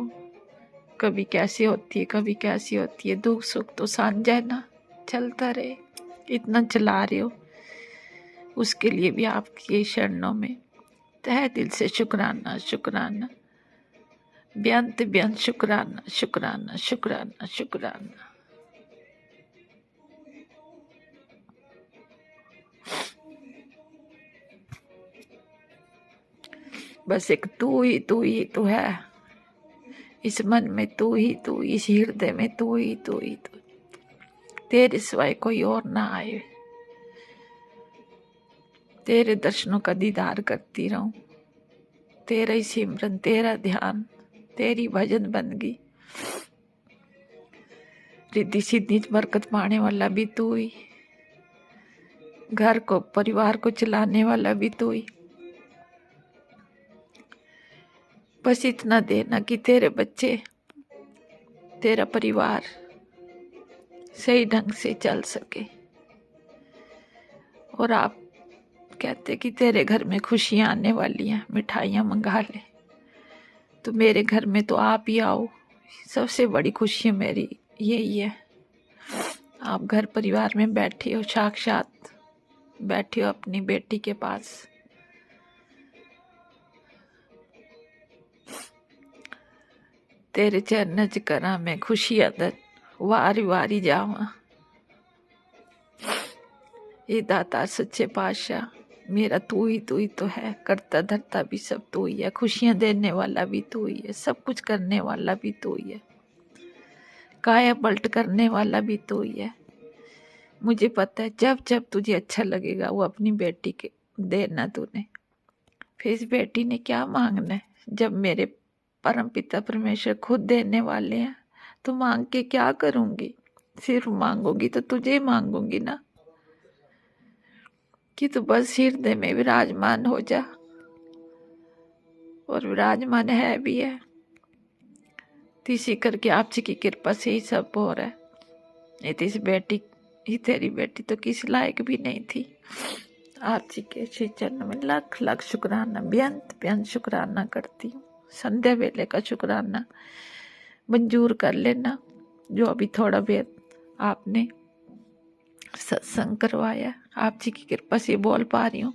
कभी कैसी होती है, कभी कैसी होती है। दुख सुख तो साझा है ना, चलता रहे। इतना चला रहे हो उसके लिए भी आपके शरणों में तहे दिल से शुक्राना शुक्राना, बेअंत बेअंत शुक्राना शुक्राना शुक्राना शुक्राना। बस एक तू ही तू है इस मन में, तू ही तू, इस हृदय में तू ही तू। तेरे सिवाय कोई और ना आए। तेरे दर्शनों का दीदार करती रहूं, तेरा ही सिमरन, तेरा ध्यान, तेरी भजन बंदगी, रिद्धि सिद्धि बरकत पाने वाला भी तू ही, घर को परिवार को चलाने वाला भी तू ही। बस इतना देना कि तेरे बच्चे, तेरा परिवार सही ढंग से चल सके। और आप कहते कि तेरे घर में खुशियां आने वाली हैं, मिठाइयाँ मंगा ले। तो मेरे घर में तो आप ही आओ। सबसे बड़ी खुशी मेरी यही है। आप घर परिवार में बैठे हो, साक्षात बैठे हो अपनी बेटी के पास। तेरे चरण च करा मैं खुशी अदर, वारी वारी जावा। ये दाता सच्चे पातशाह, मेरा तू ही तो है, करता धरता भी सब तू ही है, खुशियां देने वाला भी तू ही है, सब कुछ करने वाला भी तू ही है, काया पलट करने वाला भी तू ही है। मुझे पता है जब जब तुझे अच्छा लगेगा वो अपनी बेटी के देना तूने। फिर इस बेटी ने क्या मांगना है? जब मेरे परम पिता परमेश्वर खुद देने वाले हैं तो मांग के क्या करूंगी? सिर्फ मांगूंगी तो तुझे मांगूंगी ना, कि तू बस हृदय में विराजमान हो जा, और विराजमान है भी है। तीसी करके आप जी की कृपा से ही सब हो रहा है। नहीं तो इस बेटी ही, तेरी बेटी तो किस लायक भी नहीं थी। आप जी के श्री चरण में लाख लाख शुक्राना, बेअंत बेअंत शुक्राना करती हूँ। संध्या वेले का शुक्राना मंजूर कर लेना, जो अभी थोड़ा बहुत आपने सत्संग करवाया, आप जी की कृपा से बोल पा रही हूँ।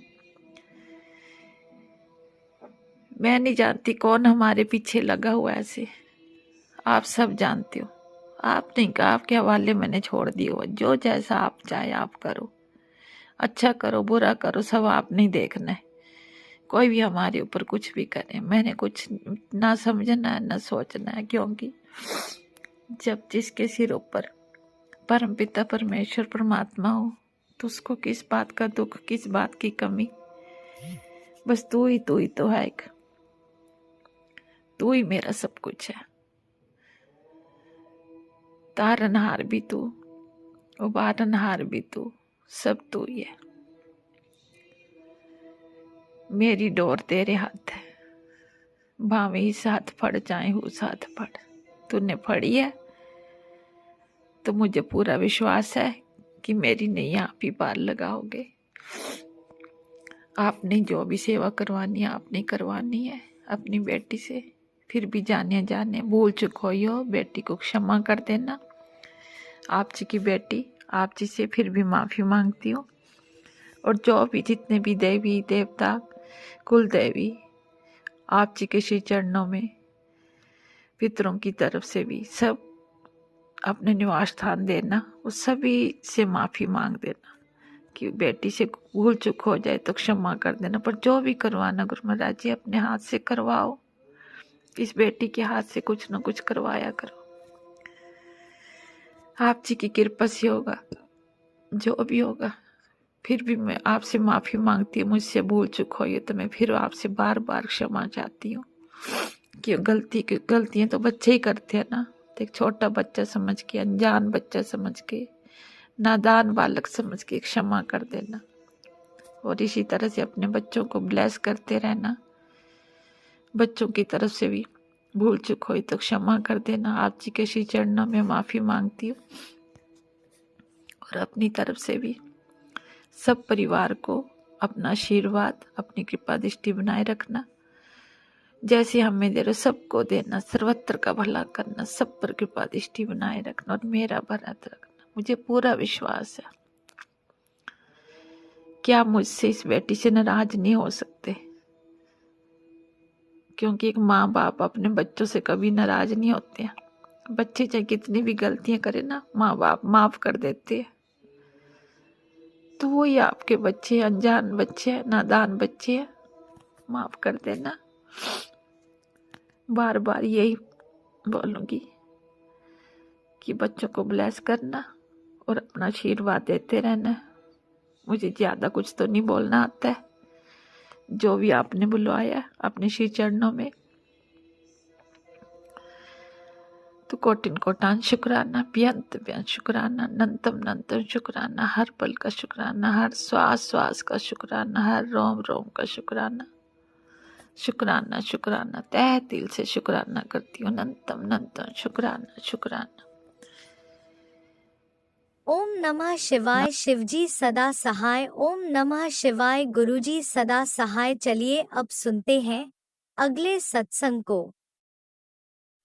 मैं नहीं जानती कौन हमारे पीछे लगा हुआ है ऐसे, आप सब जानते हो। आप नहीं कहा, आपके हवाले मैंने छोड़ दिया हो। जो जैसा आप चाहे आप करो, अच्छा करो बुरा करो, सब आप नहीं देखना है। कोई भी हमारे ऊपर कुछ भी करे, मैंने कुछ ना समझना है ना सोचना है, क्योंकि जब जिसके सिर ऊपर परम पिता परमेश्वर परमात्मा हो तो उसको किस बात का दुख, किस बात की कमी। बस तू ही तो है एक, तू ही मेरा सब कुछ है। तारनहार भी तू, उबारनहार भी तू, सब तू ही है। मेरी डोर तेरे हाथ है, भावे ही साथ फड़ जाए हूँ साथ फड़। तूने फड़ी है तो मुझे पूरा विश्वास है कि मेरी नैया आप ही पार लगाओगे। आपने जो भी सेवा करवानी है आपने करवानी है अपनी बेटी से। फिर भी जाने जाने भूल चुक हुई हो, बेटी को क्षमा कर देना। आप जी की बेटी आप जी से फिर भी माफ़ी मांगती हूँ। और जो भी जितने भी देवी देवता कुल देवी आप जी के श्री चरणों में, पितरों की तरफ से भी सब अपने निवास स्थान देना, उस सभी से माफ़ी मांग देना कि बेटी से भूल चुक हो जाए तो क्षमा कर देना। पर जो भी करवाना गुरु महाराज जी अपने हाथ से करवाओ, इस बेटी के हाथ से कुछ न कुछ करवाया करो। आप जी की कृपा से होगा जो भी होगा। फिर भी मैं आपसे माफ़ी मांगती हूँ, मुझसे भूल चुक हुई तो मैं फिर आपसे बार बार क्षमा चाहती हूँ कि गलतियाँ तो बच्चे ही करते हैं ना। तो एक छोटा बच्चा समझ के, अनजान बच्चा समझ के, नादान बालक समझ के क्षमा कर देना। और इसी तरह से अपने बच्चों को ब्लेस करते रहना। बच्चों की तरफ से भी भूल चुक हुई तो क्षमा कर देना। आप जी के श्री चरणों में माफ़ी मांगती हूँ। और अपनी तरफ से भी सब परिवार को अपना आशीर्वाद, अपनी कृपा दृष्टि बनाए रखना। जैसे हमें दे रहे सबको देना, सर्वत्र का भला करना, सब पर कृपा दृष्टि बनाए रखना और मेरा भरत रखना। मुझे पूरा विश्वास है कि आप मुझसे, इस बेटी से नाराज नहीं हो सकते, क्योंकि एक माँ बाप अपने बच्चों से कभी नाराज नहीं होते हैं। बच्चे चाहे कितनी भी गलतियां करें ना, माँ बाप माफ कर देते हैं। तो वही आपके बच्चे, अनजान बच्चे, नादान बच्चे, माफ कर देना। बार बार यही बोलूंगी कि बच्चों को ब्लेस करना और अपना आशीर्वाद देते रहना। मुझे ज़्यादा कुछ तो नहीं बोलना आता है। जो भी आपने बुलवाया अपने श्री चरणों में, तो कोटिन कोटान शुक्राना, बेअंत बेअंत शुक्राना, अनंतम अनंतम शुक्राना, हर पल का शुक्राना, हर श्वास श्वास का शुक्राना, हर रोम रोम का शुक्राना। शुक्राना शुक्राना, तहे दिल से शुक्राना करती हूँ। अनंतम अनंतम शुक्राना शुक्राना। ओम नमः शिवाय। शिवजी सदा सहाय। ओम नमः शिवाय। गुरुजी सदा सहाय। चलिए अब सुनते हैं अगले सत्संग को।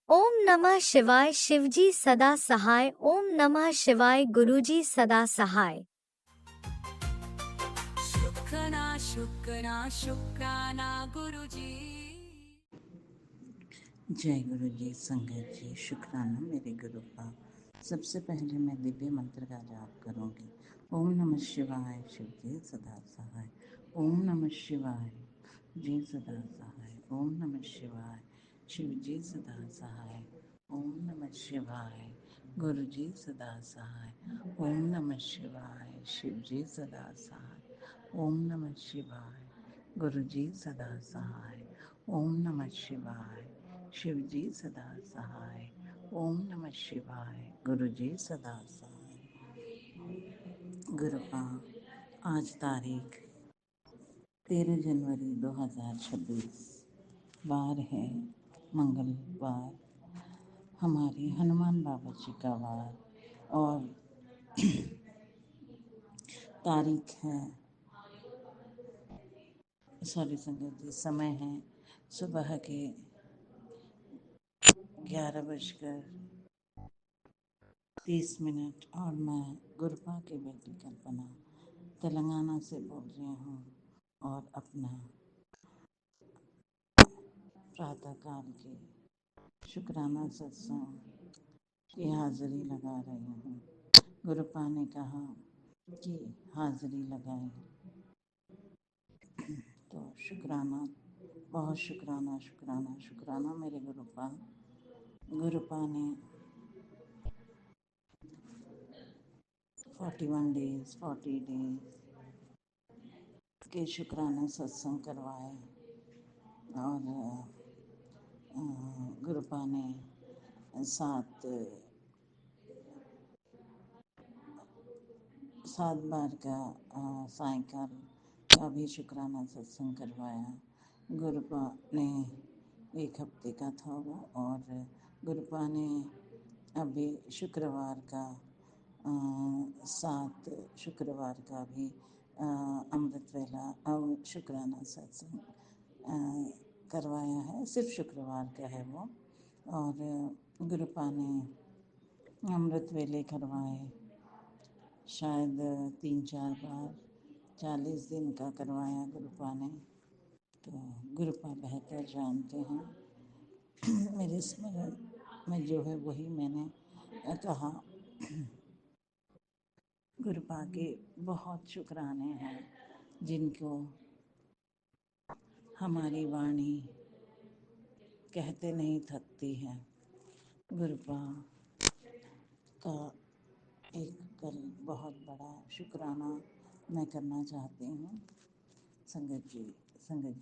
ओम नमः शिवाय। शिवजी सदा सहाय। ओम नमः शिवाय। गुरुजी सदा सहाय। शुक्राना गुरुजी। जय गुरु जी, संगत जी, शुक्राना मेरे गुरु का। सबसे पहले मैं दिव्य मंत्र का जाप करूंगी। ओम नमः शिवाय, शिव जी सदा सहाय। ओम नमः शिवाय, जी सदा सहाय। ओम नमः शिवाय, शिव जी सदा सहाय। ओम नमः शिवाय, गुरु जी सदा सहाय। ओम नमः शिवाय, शिव जी सदा सहाय। ओम नमः शिवाय, गुरु जी सदा सहाय। ओम नमः शिवाय, शिव जी सदा सहाय। ओम नमः शिवाय, गुरु जी सदा सहाय। गुरु का आज तारीख 13 जनवरी 2026, वार है मंगलवार, हमारे हनुमान बाबा जी का वार। और तारीख है, सॉरी संगत जी, समय है सुबह के 11:30 और मैं गुरपा की बेटी कल्पना तेलंगाना से बोल रही हूँ और अपना प्रातःकाल के शुक्राना सत्संग की हाजिरी लगा रही हूँ। गुरुपा ने कहा कि हाजिरी लगाएं, तो शुक्राना, बहुत शुक्राना शुक्राना शुक्राना मेरे गुरुपा। गुरुपा ने 40 डेज के शुक्राना सत्संग करवाए और गुरुपा ने 7 बार का सायकाल का भी शुक्राना सत्संग करवाया। गुरुपा ने 1 हफ्ते का था वो, और गुरुपा ने अभी शुक्रवार का 7 शुक्रवार का भी अमृत वेला और शुक्राना सत्संग करवाया है। सिर्फ शुक्रवार का है वो। और गुरुपा ने अमृत वेले करवाए शायद 3-4 बार, 40 दिन का करवाया गुरुपा ने। तो गुरुपा बेहतर जानते हैं। मेरे स्मरण में जो है वही मैंने कहा। गुरुपा के बहुत शुक्राने हैं जिनको हमारी वाणी कहते नहीं थकती है। गुरुपा का एक कल बहुत बड़ा शुक्राना मैं करना चाहती हूँ। संगत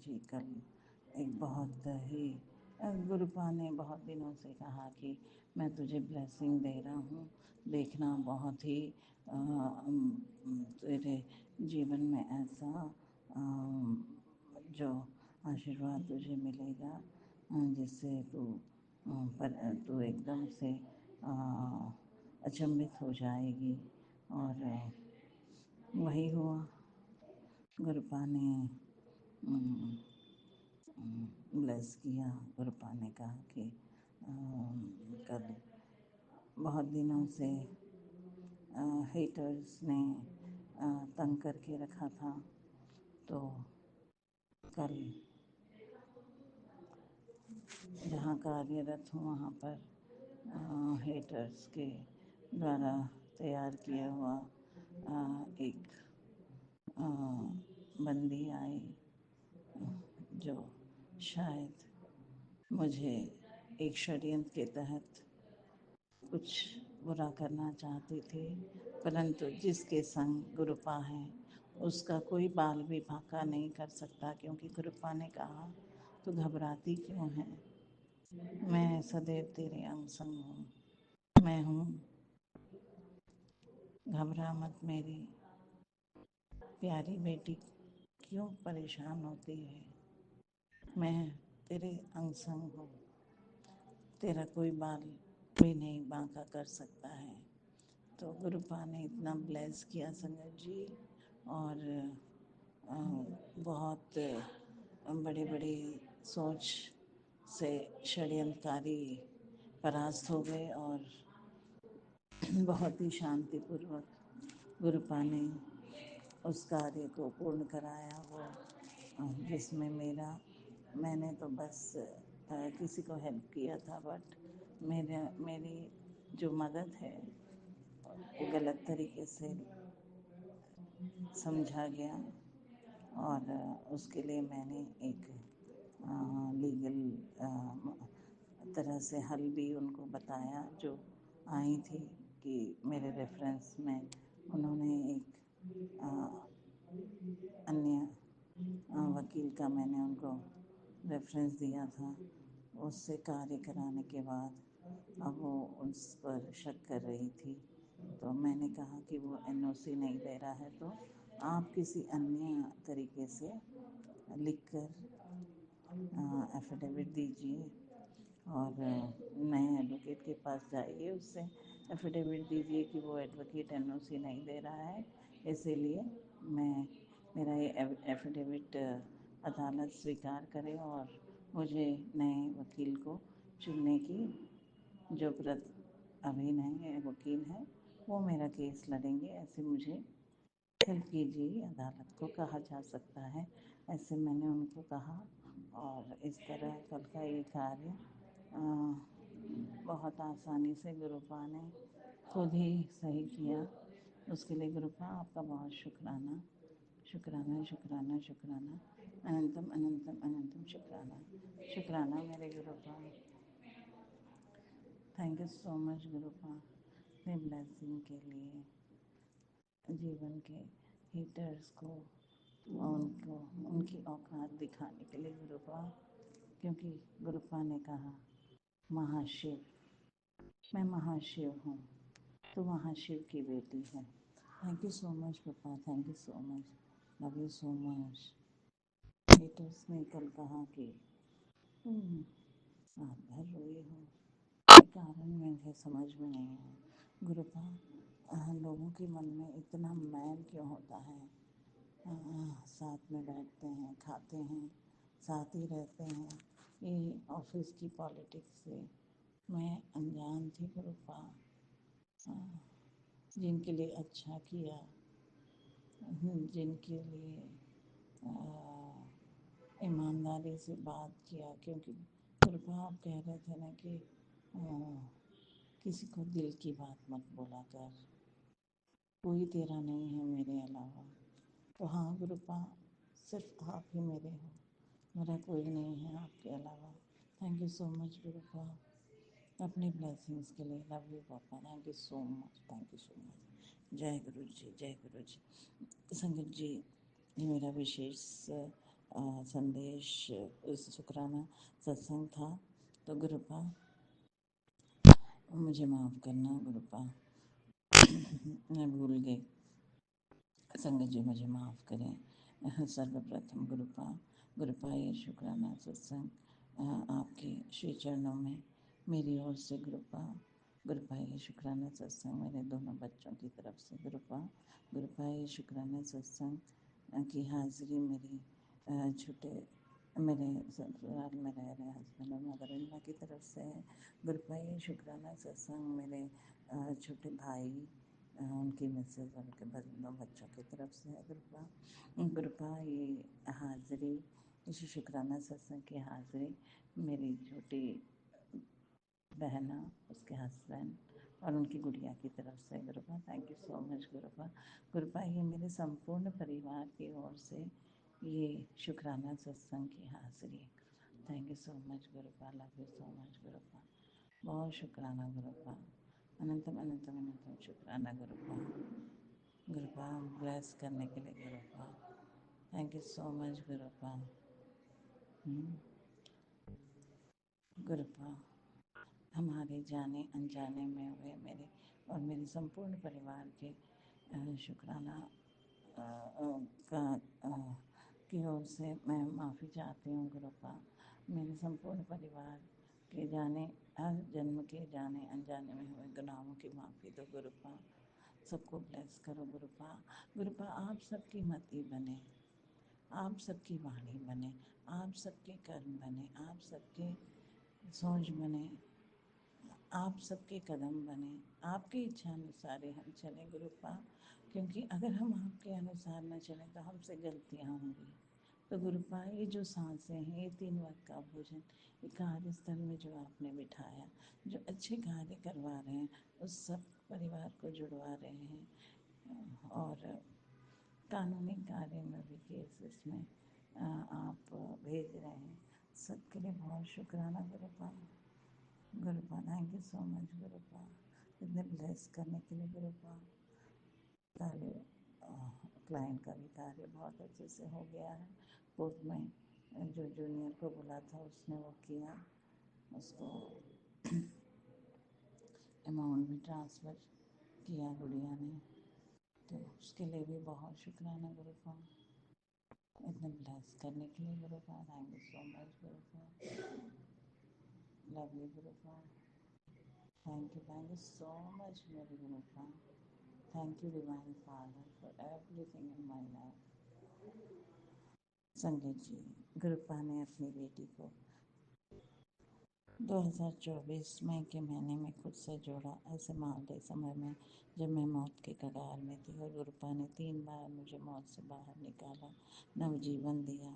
जी कल एक बहुत ही गुरुपा ने बहुत दिनों से कहा कि मैं तुझे ब्लेसिंग दे रहा हूँ, देखना बहुत ही तेरे जीवन में ऐसा जो आशीर्वाद तुझे मिलेगा जिससे तू एकदम से अचंभित हो जाएगी। और वही हुआ। गुरुपा ने ब्लेस किया। गुरुपा ने कहा कि कल बहुत दिनों से हेटर्स ने तंग करके रखा था, तो कल जहाँ कार्यरत हूँ वहाँ पर हेटर्स के द्वारा तैयार किया हुआ एक बंदी आई जो शायद मुझे एक षड्यंत्र के तहत कुछ बुरा करना चाहती थी, परंतु जिसके संग गुरुपा है उसका कोई बाल भी फाका नहीं कर सकता, क्योंकि गुरुपा ने कहा तो घबराती क्यों है, मैं सदैव तेरे अंग संग हूँ, मैं हूँ, घबरा मत मेरी प्यारी बेटी, क्यों परेशान होती है, मैं तेरे अंग संग हूँ, तेरा कोई बाल भी नहीं बांका कर सकता है। तो गुरुपा ने इतना ब्लेस किया संगत जी, और बहुत बड़ी बड़ी सोच से षड्यंत्रकारी परास्त हो गए और बहुत ही शांतिपूर्वक गुरुपा ने उस कार्य को पूर्ण कराया, वो जिसमें मैंने तो बस किसी को हेल्प किया था, बट मेरी जो मदद है वो गलत तरीके से समझा गया, और उसके लिए मैंने एक लीगल तरह से हल भी उनको बताया, जो आई थी कि मेरे रेफरेंस में उन्होंने एक अन्य वकील का मैंने उनको रेफरेंस दिया था। उससे कार्य कराने के बाद अब वो उस पर शक कर रही थी, तो मैंने कहा कि वो एनओसी नहीं दे रहा है, तो आप किसी अन्य तरीके से लिखकर एफिडेविट दीजिए और नए एडवोकेट के पास जाइए, उससे एफिडेविट दीजिए कि वो एडवोकेट एनओसी नहीं दे रहा है, इसीलिए मेरा ये एफिडेविट अदालत स्वीकार करे और मुझे नए वकील को चुनने की, जो अभी नए वकील हैं वो मेरा केस लड़ेंगे, ऐसे मुझे हेल्प कीजिए, अदालत को कहा जा सकता है, ऐसे मैंने उनको कहा। और इस तरह कल का ये कार्य बहुत आसानी से गुरुपा ने खुद ही सही किया। उसके लिए गुरुपा आपका बहुत शुक्राना, शुक्राना, शुक्राना, शुक्राना, अनंतम अनंतम अनंतम शुक्राना, शुक्राना मेरे Gurupa. Thank you so much गुरुपा, अपने ब्लेसिंग के लिए, जीवन के हीटर्स को उनको उनकी औकात दिखाने के लिए गुरुपा, क्योंकि गुरुपा ने कहा महाशिव, मैं महाशिव हूँ, तो महाशिव की बेटी है। थैंक यू सो मच पापा, thank you so much, love you so much. Heaters ने कल कहा कि रात भर रोई हूँ, कारण मुझे समझ में नहीं आया गुरुपा, लोगों के मन में इतना मैल क्यों होता है? साथ में बैठते हैं, खाते हैं, साथ ही रहते हैं, ये ऑफिस की पॉलिटिक्स से मैं अनजान थी गुरुपा। जिनके लिए अच्छा किया, जिनके लिए ईमानदारी से बात किया, क्योंकि गुरुपा आप कह रहे थे ना कि किसी को दिल की बात मत बोला कर, कोई तेरा नहीं है मेरे अलावा। तो हाँ गुरुपा, सिर्फ आप ही मेरे हो, मेरा कोई नहीं है आपके अलावा। थैंक यू सो मच गुरुपा, अपनी ब्लेसिंग्स के लिए। Love you papa, thank you so much, thank you so much. जय गुरु जी, जय गुरु जी। संगत जी, ये मेरा विशेष संदेश शुक्राना सत्संग था, तो गुरुपा मुझे माफ़ करना गुरुपा, मैं भूल गई, संगत जी मुझे माफ़ करें। सर्वप्रथम गुरुपा ये शुक्राना सत्संग आपके श्री चरणों में मेरी ओर से गुरुपा ये शुक्राना सत्संग मेरे दोनों बच्चों की तरफ से गुरुपा ये शुक्राना सत्संग की हाजिरी मेरी छोटे मेरे ससुराल में रह रहे हस्बैंड और मदर इन लॉ की तरफ से है। गुरुपा ये शुक्राना सत्संग मेरे छोटे भाई, उनकी मिसेज और उनके दोनों बच्चों की तरफ से है। गुरुपा ये हाजिरी, इस शुक्राना सत्संग की हाजिरी मेरी छोटी बहना, उसके हस्बैंड और उनकी गुड़िया की तरफ से गुरुपा। थैंक यू सो मच गुरुपा ये मेरे संपूर्ण परिवार की ओर से ये शुक्राना सत्संग की हाजिरी। Thank you so much Gurupa, love you so much Gurupa, बहुत शुक्राना गुरुपा, अनंतम अनंतम अनंतम शुक्राना गुरुपा ब्लेस करने के लिए Gurupa. Thank you so much गुरुपा। गुरुपा हमारे जाने अनजाने में हुए मेरे और मेरे संपूर्ण परिवार के शुक्राना की ओर से मैं माफ़ी चाहती हूँ गुरुपा। मेरे संपूर्ण परिवार के हर जन्म के जाने अनजाने में हुए गुनाहों की माफ़ी दो गुरुपा, सबको ब्लेस करो गुरुपा आप सबकी मति बने, आप सबकी वाणी बने, आप सबके कर्म बने, आप सबके सोच बने, आप सबके कदम बने, आपकी इच्छा अनुसार ही हम चलें गुरुपा, क्योंकि अगर हम आपके अनुसार न चलें तो हमसे गलतियाँ होंगी, तो गुरुपा ये जो सांसें हैं, ये 3 वक्त का भोजन, ये कार्यस्थल में जो आपने बिठाया, जो अच्छे कार्य करवा रहे हैं, उस सब परिवार को जुड़वा रहे हैं और कानूनी कार्य में भी केसेस में आप भेज रहे हैं। सबके लिए बहुत शुक्राना गुरुपा। गुरुपा थैंक यू सो मच गुरुपा, इतने ब्लेस करने के लिए गुरुपा। कार्य क्लाइंट का भी कार्य बहुत अच्छे से हो गया है। कोर्ट में जो जूनियर को बोला था उसने वो किया, उसको अमाउंट भी ट्रांसफ़र किया गुड़िया ने, तो उसके लिए भी बहुत शुक्राना गुरुपा, इतने ब्लेस करने के लिए Gurupa. Thank you so much Gurupa, love you Gurupa, thank you so much मेरे Gurupa. Thank you divine father for everything in my life. संगत जी, गुरुपा ने अपनी बेटी को 2024 मई के महीने में खुद से जोड़ा, ऐसे मामले समय में जब मैं मौत के कगार में थी, और गुरुपा ने 3 बार मुझे मौत से बाहर निकाला, नवजीवन दिया।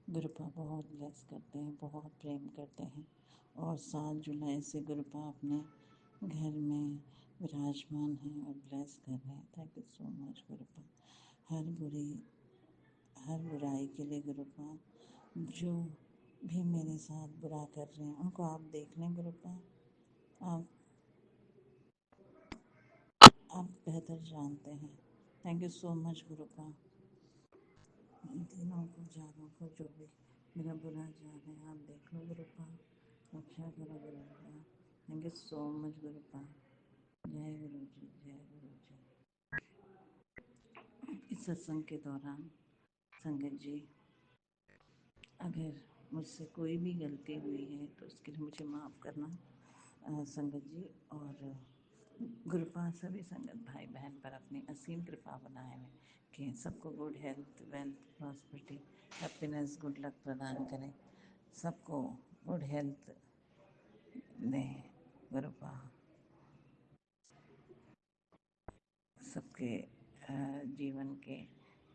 गुरुपा बहुत ब्लेस करते हैं, बहुत प्रेम करते हैं, और 7 जुलाई से गुरुपा अपने घर में विराजमान हैं और ब्लेस कर रहे हैं। Thank you so much गुरुपा। हर बुराई के लिए गुरुपा, जो भी मेरे साथ बुरा कर रहे हैं उनको आप देख लें गुरुपा, आप बेहतर जानते हैं। Thank you so much गुरुपा। इन तीनों को, चारों को, जो भी मेरा बुरा जा रहे हैं, आप देख लो गुरुपा, रक्षा करो गुरुपा। Thank you so much Gurupa. जय गुरु जी, जय गुरु जी। इस सत्संग के दौरान संगत जी, अगर मुझसे कोई भी गलती हुई है तो उसके लिए मुझे माफ़ करना संगत जी, और गुरुपा सभी संगत भाई बहन पर अपनी असीम कृपा बनाए कि सबको good health, wealth, prosperity, happiness, good luck प्रदान करें, सबको गुड हेल्थ दें गुरुपा, सबके जीवन के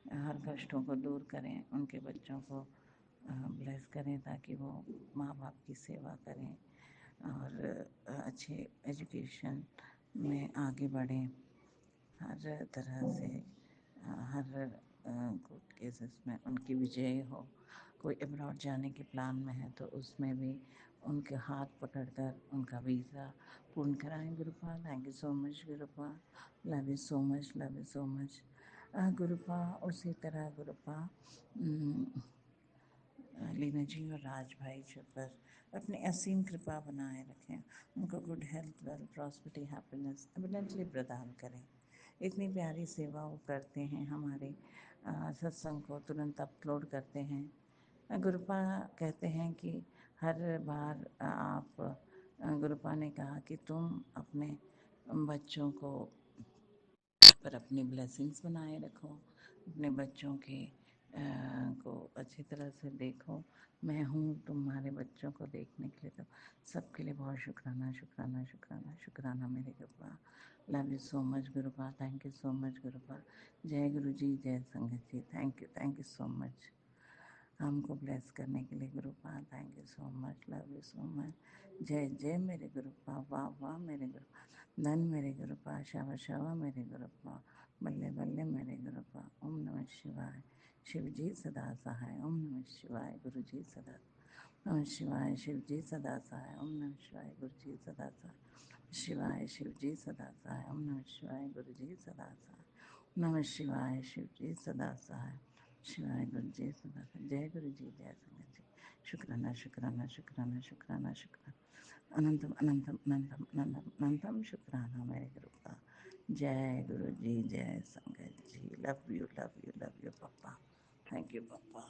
हर कष्टों को दूर करें, उनके बच्चों को ब्लेस करें ताकि वो माँ बाप की सेवा करें और अच्छे एजुकेशन में आगे बढ़ें, हर तरह से हर कोर्ट केसेस में उनकी विजय हो। कोई अब्रॉड जाने के प्लान में है तो उसमें भी उनके हाथ पकड़कर उनका वीज़ा पूर्ण कराएं Gurupa. Thank you so much Gurupa, love you so much, love you so much Gurupa. उसी तरह गुरुपा लीना जी और राज भाई जी पर अपनी असीम कृपा बनाए रखें, उनको good health, wealth, prosperity, happiness evidently प्रदान करें। इतनी प्यारी सेवा वो करते हैं, हमारे सत्संग को तुरंत अपलोड करते हैं। गुरुपा कहते हैं कि हर बार आप गुरुपा ने कहा कि तुम अपने बच्चों को पर अपनी ब्लेसिंग्स बनाए रखो, अपने बच्चों के को अच्छी तरह से देखो। मैं हूँ तुम्हारे बच्चों को देखने के लिए, तो सबके लिए बहुत शुक्राना शुक्राना शुक्राना शुक्राना मेरे Gurupa. Love you so much Gurupa, thank you so much Gurupa. जय गुरु जी, जय संगत जी। थैंक यू सो मच हमको ब्लेस करने के लिए Gurupa. Thank you so much, love you so much. जय जय मेरे गुरुपा, वाह वाह मेरे गुरुपा, धन मेरे गुरुपा, शावा शावा मेरे गुरुपा, बल्ले बल्ले मेरे गुरुपा। ओम नमः शिवाय, शिव जी सदा सहाय। ओम नमः शिवाय, गुरु जी सदा नमः शिवाय, शिव जी सदा सहाय। ओम नमः शिवाय, गुरु जी सदा सहाय। शिवाय शिव जी सदा सहाय। ओम नमः शिवाय, गुरु जी सदा सहाय। नमः शिवाय, शिव जी सदा सहाय। शिवाय गुरु जी सदा सहाय। जय गुरु जी, जय संगत जी। शुक्राना शुक्राना शुक्राना शुक्राना शुक्राना, अनंतम अनंतम अनंतम अनंतम अनंतम शुक्राना मेरे गुरु का। जय गुरु जी, जय संगत जी। Love you love you love you papa. Thank you पापा।